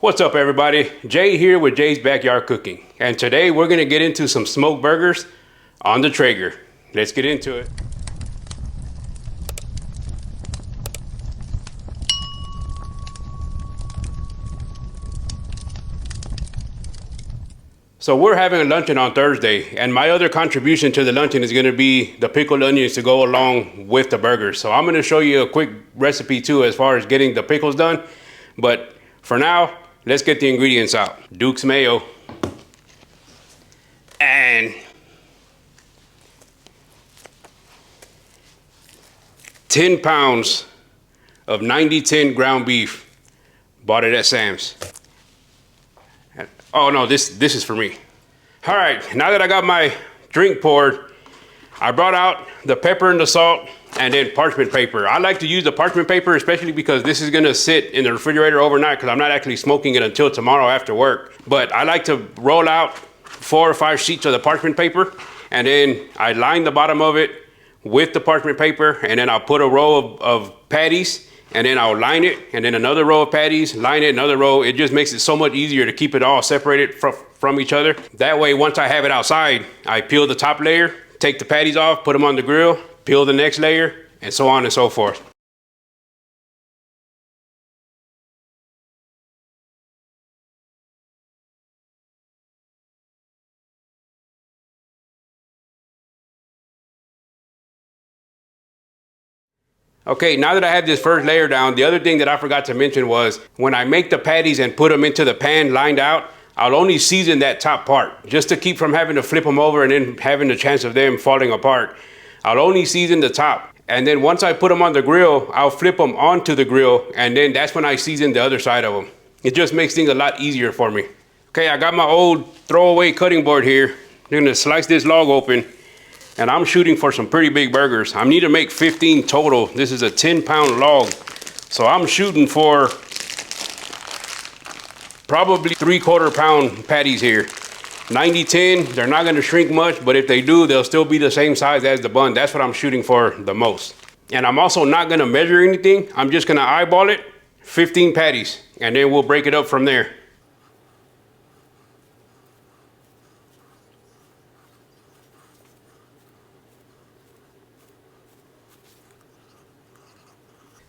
What's up everybody? Jay here with Jay's Backyard Cooking. And today we're gonna get into some smoked burgers on the Traeger. Let's get into it. So we're having a luncheon on Thursday, and my other contribution to the luncheon is gonna be the pickled onions to go along with the burgers. So I'm gonna show you a quick recipe too as far as getting the pickles done. But for now, let's get the ingredients out. Duke's mayo. And 10 pounds of 90-10 ground beef. Bought it at Sam's. Oh no, this is for me. All right, now that I got my drink poured, I brought out the pepper and the salt and then parchment paper. I like to use the parchment paper, especially because this is gonna sit in the refrigerator overnight because I'm not actually smoking it until tomorrow after work. But I like to roll out 4 or 5 sheets of the parchment paper, and then I line the bottom of it with the parchment paper, and then I'll put a row of patties, and then I'll line it, and then another row of patties, line it, another row. It just makes it so much easier to keep it all separated from each other. That way, once I have it outside, I peel the top layer, take the patties off, put them on the grill, peel the next layer, and so on and so forth. Okay, now that I have this first layer down, the other thing that I forgot to mention was when I make the patties and put them into the pan lined out, I'll only season that top part just to keep from having to flip them over and then having the chance of them falling apart. I'll only season the top. And then once I put them on the grill, I'll flip them onto the grill, and then that's when I season the other side of them. It just makes things a lot easier for me. Okay, I got my old throwaway cutting board here. I'm gonna slice this log open. And I'm shooting for some pretty big burgers. I need to make 15 total. This is a 10-pound log. So I'm shooting for probably 3/4 pound patties here. 90-10, they're not gonna shrink much, but if they do, they'll still be the same size as the bun. That's what I'm shooting for the most. And I'm also not gonna measure anything. I'm just gonna eyeball it, 15 patties, and then we'll break it up from there.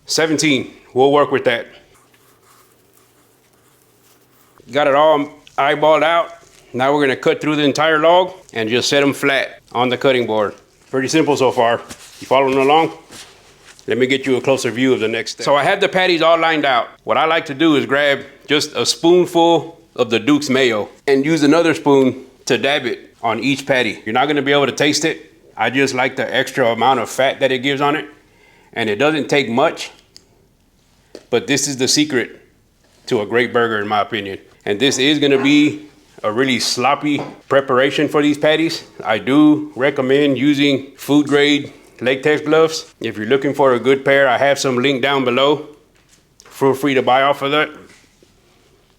$17, we'll work with that. Got it all eyeballed out. Now we're gonna cut through the entire log and just set them flat on the cutting board. Pretty simple so far. You following along? Let me get you a closer view of the next step. So I have the patties all lined out. What I like to do is grab just a spoonful of the Duke's mayo and use another spoon to dab it on each patty. You're not gonna be able to taste it. I just like the extra amount of fat that it gives on it. And it doesn't take much, but this is the secret to a great burger in my opinion. And this is gonna be a really sloppy preparation for these patties. I do recommend using food grade latex gloves. If you're looking for a good pair, I have some linked down below. Feel free to buy off of that.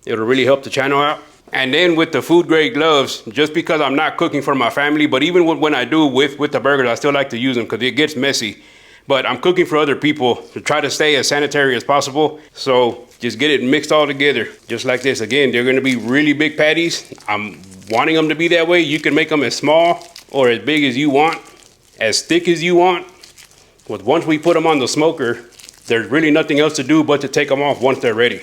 It'll really help the channel out. And then with the food grade gloves, just because I'm not cooking for my family, but even when I do with the burgers, I still like to use them because it gets messy. But I'm cooking for other people to try to stay as sanitary as possible. So just get it mixed all together, just like this. Again, they're gonna be really big patties. I'm wanting them to be that way. You can make them as small or as big as you want, as thick as you want. But once we put them on the smoker, there's really nothing else to do but to take them off once they're ready.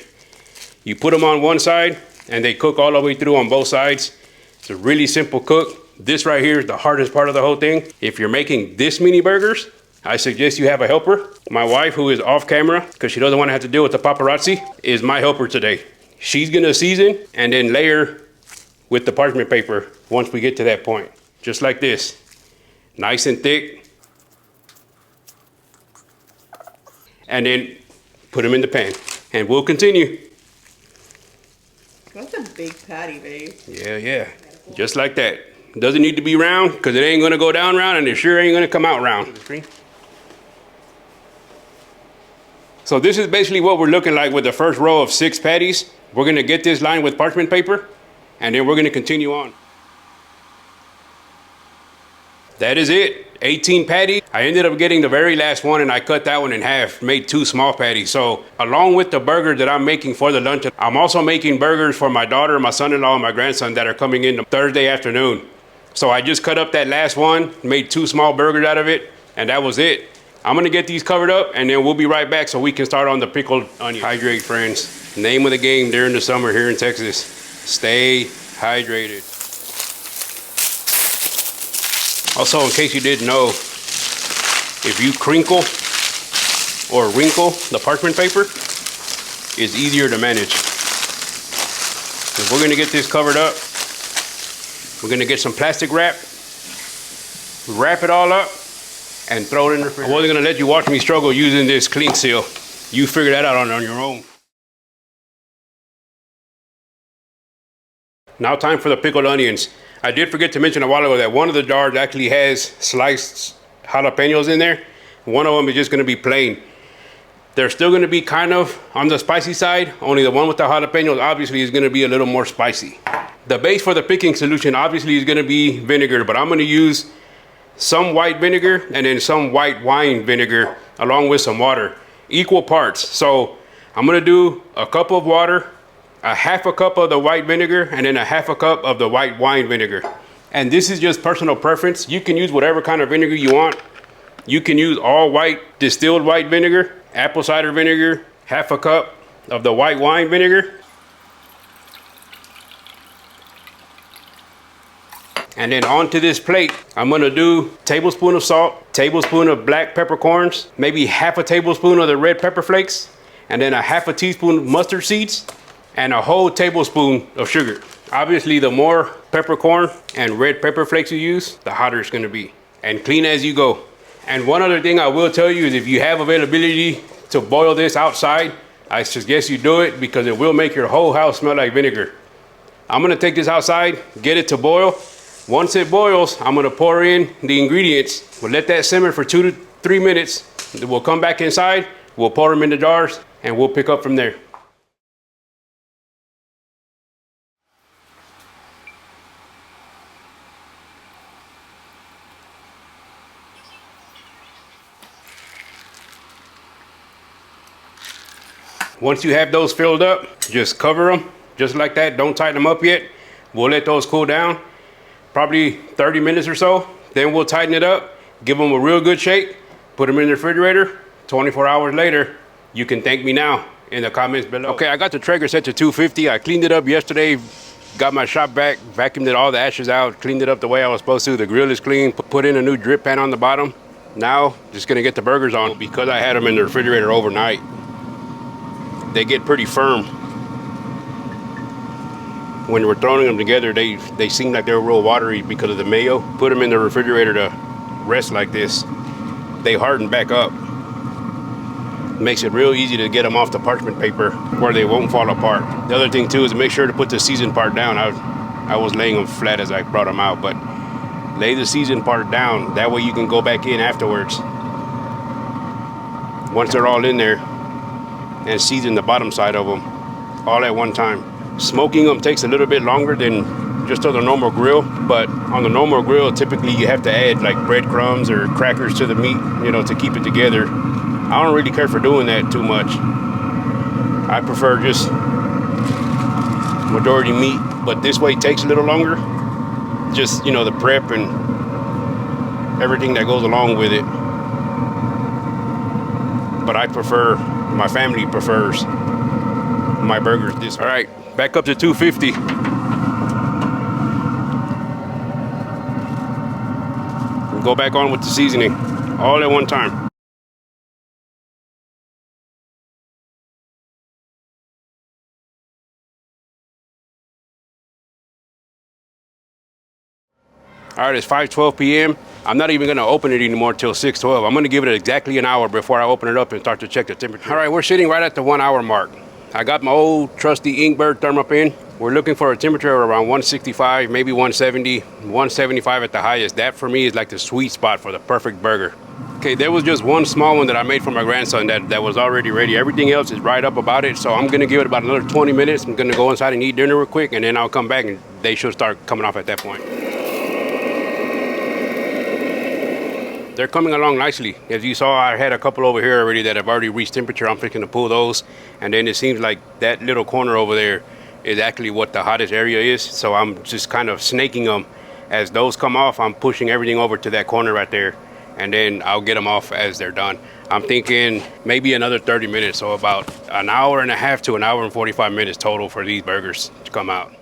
You put them on one side and they cook all the way through on both sides. It's a really simple cook. This right here is the hardest part of the whole thing. If you're making this many burgers, I suggest you have a helper. My wife, who is off camera because she doesn't want to have to deal with the paparazzi, is my helper today. She's gonna season and then layer with the parchment paper once we get to that point. Just like this, nice and thick. And then put them in the pan and we'll continue. That's a big patty, babe. Yeah, just like that. Doesn't need to be round because it ain't gonna go down round and it sure ain't gonna come out round. So this is basically what we're looking like with the first row of 6 patties. We're gonna get this lined with parchment paper and then we're gonna continue on. That is it. 18 patties. I ended up getting the very last one and I cut that one in half, made 2 small patties. So along with the burger that I'm making for the luncheon, I'm also making burgers for my daughter, my son-in-law, and my grandson that are coming in Thursday afternoon. So I just cut up that last one, made 2 small burgers out of it, and that was it. I'm gonna get these covered up and then we'll be right back so we can start on the pickled onion. Hydrate, friends. Name of the game during the summer here in Texas. Stay hydrated. Also, in case you didn't know, if you crinkle or wrinkle the parchment paper, it's easier to manage. If we're gonna get this covered up, we're gonna get some plastic wrap, wrap it all up, and throw it in the refrigerator. I wasn't gonna let you watch me struggle using this cling seal. You figure that out on your own. Now time for the pickled onions. I did forget to mention a while ago that one of the jars actually has sliced jalapeños in there. One of them is just gonna be plain. They're still gonna be kind of on the spicy side, only the one with the jalapeños obviously is gonna be a little more spicy. The base for the pickling solution obviously is gonna be vinegar, but I'm gonna use some white vinegar and then some white wine vinegar along with some water. Equal parts. So I'm gonna do a cup of water, a half a cup of the white vinegar, and then a half a cup of the white wine vinegar. And this is just personal preference. You can use whatever kind of vinegar you want. You can use all white distilled white vinegar, apple cider vinegar, half a cup of the white wine vinegar. And then onto this plate, I'm gonna do tablespoon of salt, tablespoon of black peppercorns, maybe half a tablespoon of the red pepper flakes, and then a half a teaspoon mustard seeds, and a whole tablespoon of sugar. Obviously, the more peppercorn and red pepper flakes you use, the hotter it's gonna be. And clean as you go. And one other thing I will tell you is if you have availability to boil this outside, I suggest you do it because it will make your whole house smell like vinegar. I'm gonna take this outside, get it to boil. Once it boils, I'm gonna pour in the ingredients. We'll let that simmer for 2 to 3 minutes. We'll come back inside, we'll pour them in the jars, and we'll pick up from there. Once you have those filled up, just cover them just like that. Don't tighten them up yet. We'll let those cool down, probably 30 minutes or so. Then we'll tighten it up, give them a real good shake, put them in the refrigerator. 24 hours later, you can thank me now in the comments below. Okay, I got the Traeger set to 250. I cleaned it up yesterday, got my shop vac, vacuumed it all the ashes out, cleaned it up the way I was supposed to. The grill is clean, put in a new drip pan on the bottom. Now, just gonna get the burgers on. Because I had them in the refrigerator overnight, they get pretty firm. When we're throwing them together, they seem like they're real watery because of the mayo. Put them in the refrigerator to rest like this. They harden back up. Makes it real easy to get them off the parchment paper where they won't fall apart. The other thing too is make sure to put the seasoned part down. I was laying them flat as I brought them out, but lay the seasoned part down. That way you can go back in afterwards. Once they're all in there, and season the bottom side of them all at one time. Smoking them takes a little bit longer than just on the normal grill, but on the normal grill, typically you have to add like breadcrumbs or crackers to the meat, you know, to keep it together. I don't really care for doing that too much. I prefer just majority meat, but this way it takes a little longer. Just, you know, the prep and everything that goes along with it. But I prefer, my family prefers my burgers this way. All right, back up to 250. Go back on with the seasoning, all at one time. All right, it's 5:12 p.m. I'm not even gonna open it anymore till 6:12. I'm gonna give it exactly an hour before I open it up and start to check the temperature. All right, we're sitting right at the 1 hour mark. I got my old trusty Inkbird Thermopin. We're looking for a temperature of around 165, maybe 170, 175 at the highest. That for me is like the sweet spot for the perfect burger. Okay, there was just one small one that I made for my grandson that was already ready. Everything else is right up about it, so I'm gonna give it about another 20 minutes. I'm gonna go inside and eat dinner real quick, and then I'll come back and they should start coming off at that point. They're coming along nicely. As you saw, I had a couple over here already that have already reached temperature. I'm fixing to pull those. And then it seems like that little corner over there is actually what the hottest area is. So I'm just kind of snaking them. As those come off, I'm pushing everything over to that corner right there. And then I'll get them off as they're done. I'm thinking maybe another 30 minutes. So about an hour and a half to an hour and 45 minutes total for these burgers to come out.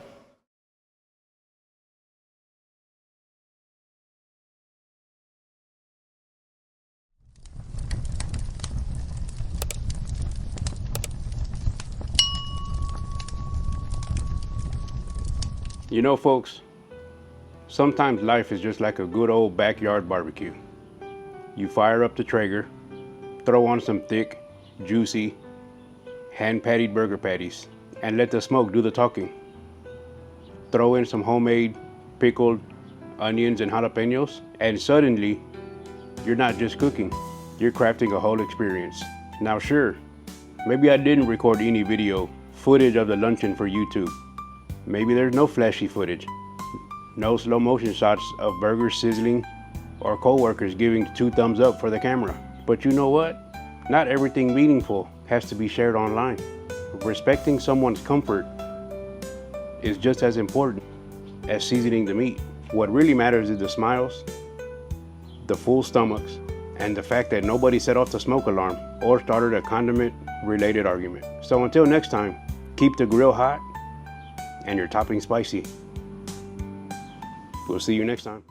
You know, folks, sometimes life is just like a good old backyard barbecue. You fire up the Traeger, throw on some thick, juicy, hand-patted burger patties, and let the smoke do the talking. Throw in some homemade pickled onions and jalapeños, and suddenly, you're not just cooking, you're crafting a whole experience. Now sure, maybe I didn't record any video footage of the luncheon for YouTube. Maybe there's no flashy footage, no slow motion shots of burgers sizzling or coworkers giving 2 thumbs up for the camera. But you know what? Not everything meaningful has to be shared online. Respecting someone's comfort is just as important as seasoning the meat. What really matters is the smiles, the full stomachs, and the fact that nobody set off the smoke alarm or started a condiment-related argument. So until next time, keep the grill hot and your topping spicy. We'll see you next time.